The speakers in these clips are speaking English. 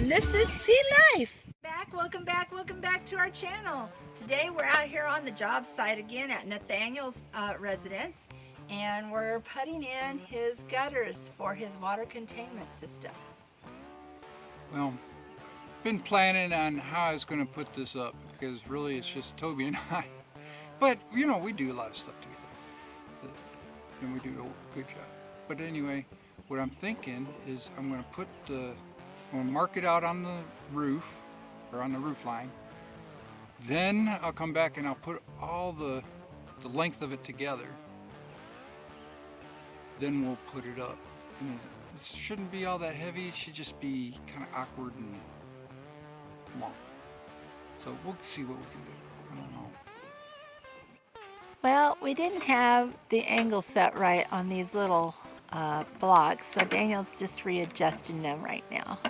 and this is Sea Life. Welcome back to our channel. Today we're out here on the job site again at Nathaniel's residence, and we're putting in his gutters for his water containment system. Well, been planning on how I was going to put this up, because really it's just Toby and I. But you know, we do a lot of stuff together, and we do a good job. But anyway, what I'm thinking is I'm going to mark it out on the roof, or on the roof line. Then I'll come back and I'll put all the length of it together. Then we'll put it up. And it shouldn't be all that heavy. It should just be kind of awkward and long. So we'll see what we can do. I don't know. Well, we didn't have the angle set right on these little blocks, so Daniel's just readjusting them right now.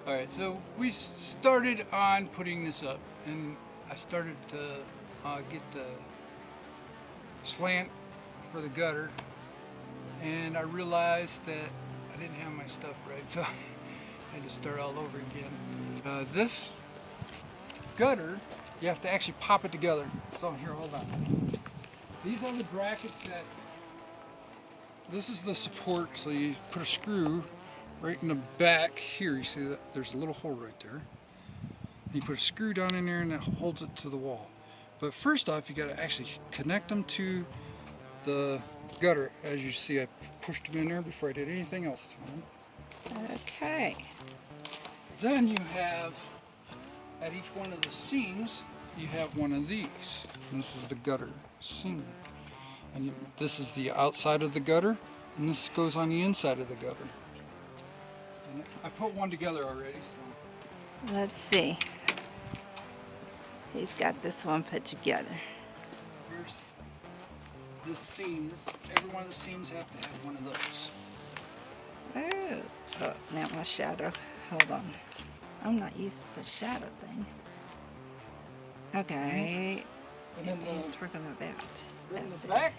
Alright, so we started on putting this up, and I started to get the slant for the gutter, and I realized that I didn't have my stuff right, so I had to start all over again. This gutter, you have to actually pop it together. So here, hold on. These are the brackets that, this is the support, so you put a screw right in the back here. You see that there's a little hole right there. You put a screw down in there and that holds it to the wall. But first off, you got to actually connect them to the gutter. As you see, I pushed them in there before I did anything else to them. Okay. Then you have, at each one of the seams, you have one of these. This is the gutter seam. And this is the outside of the gutter, and this goes on the inside of the gutter. And I put one together already. So. Let's see. He's got this one put together. Here's the seams. Every one of the seams have to have one of those. Oh, now my shadow. Hold on. I'm not used to the shadow thing. Okay. And then he's talking about that. Then the back,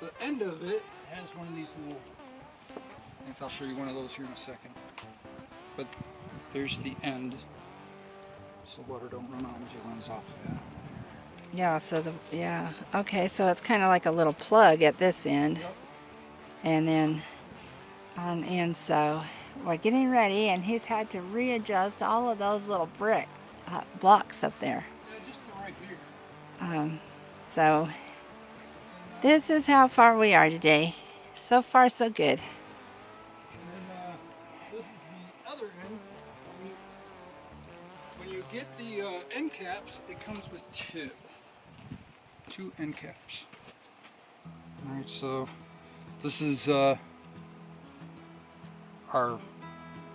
the end of it has one of these little. I'll show you one of those here in a second. But there's the end, so water don't run out as it runs off of that. Yeah. So okay. So it's kind of like a little plug at this end, Yep. And then on in. So we're getting ready, and he's had to readjust all of those little brick blocks up there. Yeah, just to right here. So this is how far we are today. So far, so good. And then this is the other end. When you get the end caps, it comes with two end caps. All right, so this is our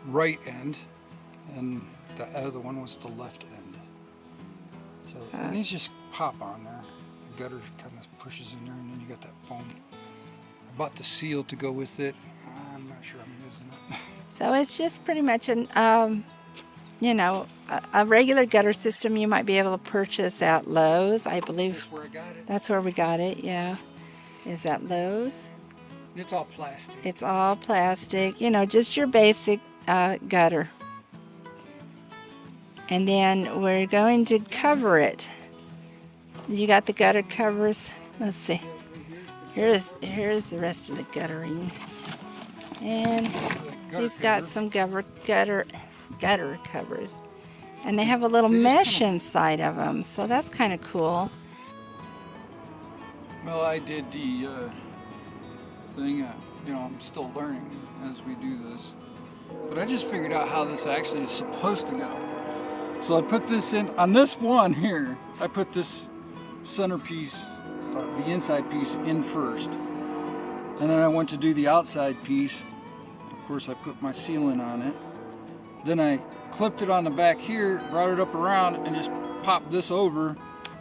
right end, and the other one was the left end. So and these just pop on there. The gutter kind of pushes in there, and then you got that foam. I bought the seal to go with it. I'm not sure I'm using it. So it's just pretty much an, a regular gutter system you might be able to purchase at Lowe's, I believe. That's where I got it. That's where we got it, yeah. Is that Lowe's? It's all plastic. It's all plastic, just your basic gutter. And then we're going to cover it. You got the gutter covers? Let's see. Here's the rest of the guttering. And he's got some gutter covers. And they have a little mesh inside of them, so that's kind of cool. Well, I did the thing, I'm still learning as we do this. But I just figured out how this actually is supposed to go. So I put this in, on this one here, I put this centerpiece, the inside piece in first. And then I went to do the outside piece. Of course, I put my sealant on it. Then I clipped it on the back here, brought it up around, and just popped this over.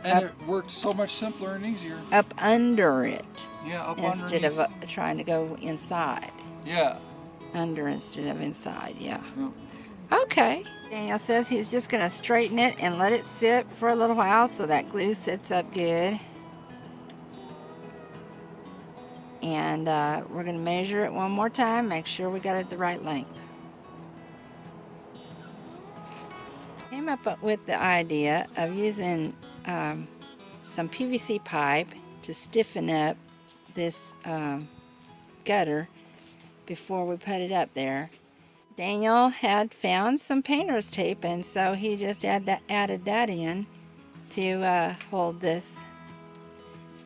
And it worked so much simpler and easier. Up under it. Yeah, up instead underneath. of trying to go inside. Yeah. Under instead of inside, yeah. Yep. Okay. Daniel says he's just going to straighten it and let it sit for a little while so that glue sits up good. And we're going to measure it one more time, make sure we got it the right length. Came up with the idea of using some PVC pipe to stiffen up this gutter before we put it up there. Daniel had found some painter's tape, and so he just added that in to hold this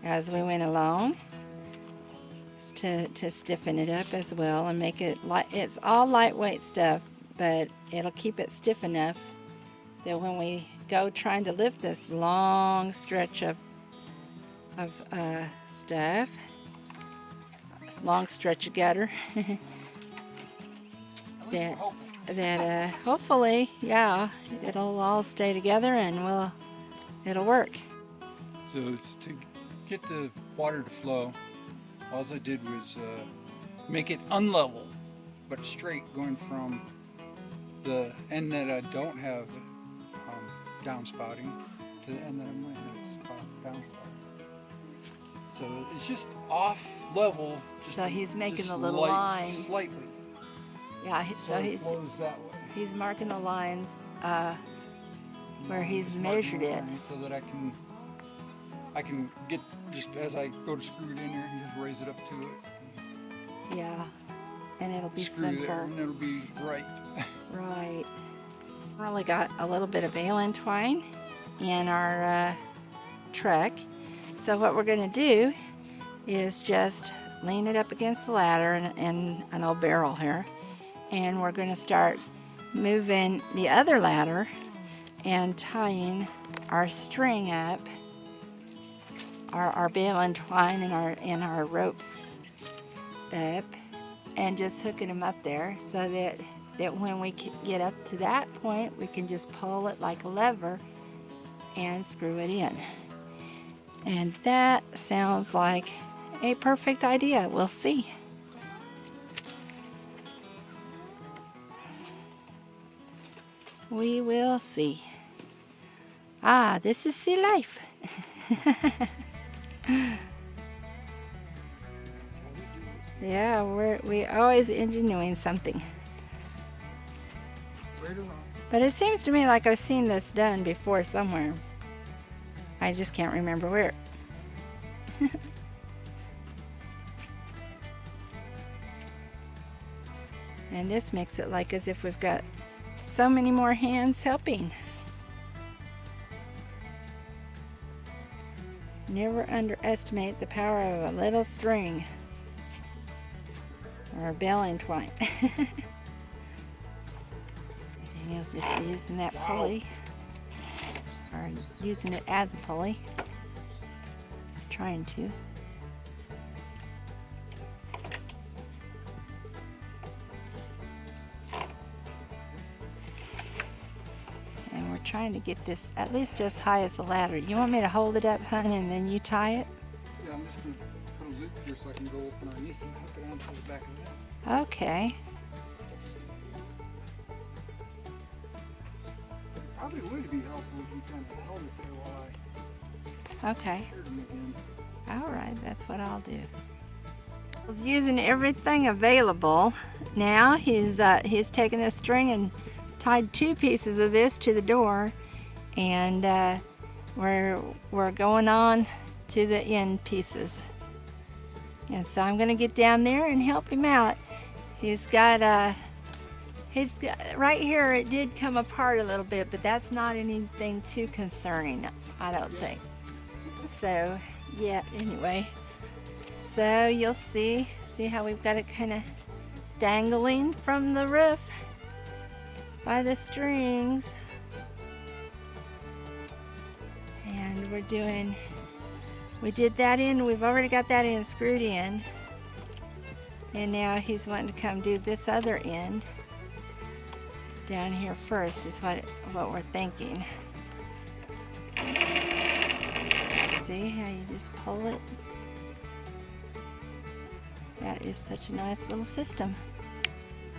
as we went along, to stiffen it up as well and make it light. It's all lightweight stuff, but it'll keep it stiff enough that when we go trying to lift this long stretch of stuff, long stretch of gutter, that hopefully, yeah, it'll all stay together and it'll work. So to get the water to flow, all I did was make it unlevel but straight, going from the end that I don't have downspouting to the end that I might have downspouting. So it's just off level. So he's making the little lines. Slightly. Yeah, so it flows that way. He's marking the lines where he's measured it. So that I can get, just as I go to screw it in there, and just raise it up to it. Yeah, and it'll be screw simple. There, and it'll be right. Right. We only got a little bit of baling twine in our truck. So what we're going to do is just lean it up against the ladder and an old barrel here. And we're going to start moving the other ladder and tying our string up, our baling twine and our ropes up, and just hooking them up there so that when we get up to that point, we can just pull it like a lever and screw it in. And that sounds like a perfect idea. We'll see. We will see. Ah, this is sea life. Yeah, we always engineering something. But it seems to me like I've seen this done before somewhere. I just can't remember where. And this makes it like as if we've got so many more hands helping. Never underestimate the power of a little string or a baling twine. Daniel's just using that pulley, or using it as a pulley, trying to. And we're trying to get this at least as high as the ladder. You want me to hold it up, hon, and then you tie it? Yeah, I'm just going to put a loop here so I can go up underneath and hook it onto the back of that. Okay. Probably would be helpful if you kind of held it there while I Okay. sheared them again. All right, that's what I'll do. I was using everything available. Now he's taken this string and tied 2 pieces of this to the door, and we're going on to the end pieces. And so I'm going to get down there and help him out. He's got right here. It did come apart a little bit, but that's not anything too concerning, I don't think. So yeah. Anyway, so you'll see how we've got it kind of dangling from the roof by the strings, and we did that in. We've already got that end screwed in, and now he's wanting to come do this other end down here first, is what we're thinking. See how you just pull it? That is such a nice little system.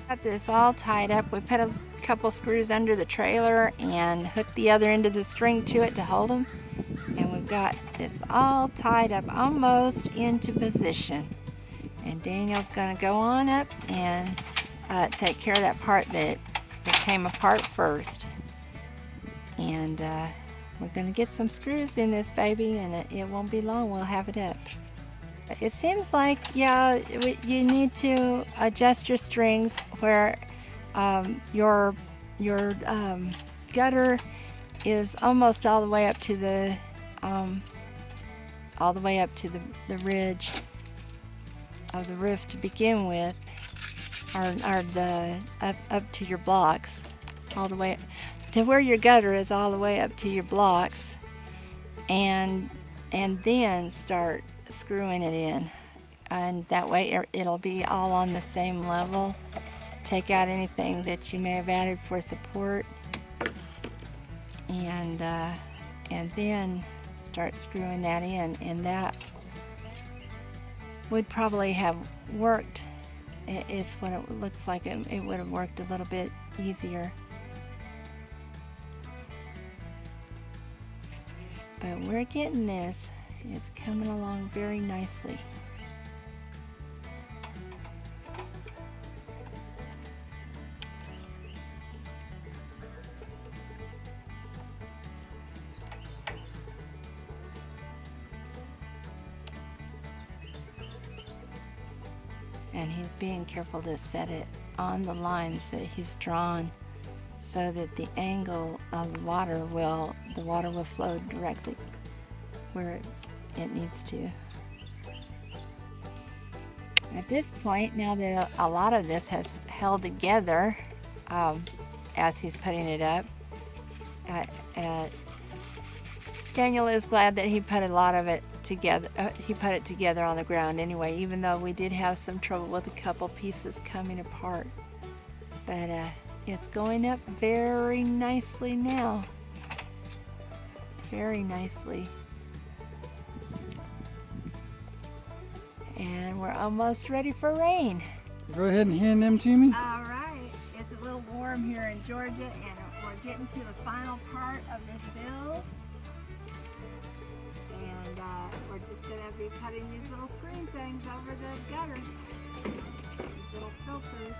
Got this all tied up. We put a couple screws under the trailer and hooked the other end of the string to it to hold them. And we've got this all tied up almost into position. And Daniel's gonna go on up and take care of that part that came apart first. And we're going to get some screws in this baby, and it won't be long, we'll have it up. It seems like, yeah, you need to adjust your strings where your gutter is almost all the way up to the the ridge of the roof to begin with, or the up to your blocks, all the way to where your gutter is, all the way up to your blocks, and then start screwing it in, and that way it'll be all on the same level. Take out anything that you may have added for support, and then start screwing that in, and that would probably have worked. It's what it looks like. It would have worked a little bit easier. But we're getting this. It's coming along very nicely. And he's being careful to set it on the lines that he's drawn, so that the angle of the water will flow directly where it needs to. At this point, now that a lot of this has held together as he's putting it up, Daniel is glad that he put a lot of it together. He put it together on the ground anyway, even though we did have some trouble with a couple pieces coming apart. But it's going up very nicely now. Very nicely. And we're almost ready for rain. Go ahead and hand them to me. All right. It's a little warm here in Georgia, and we're getting to the final part of this build. And we're just going to be putting these little screen things over the gutter. These little filters.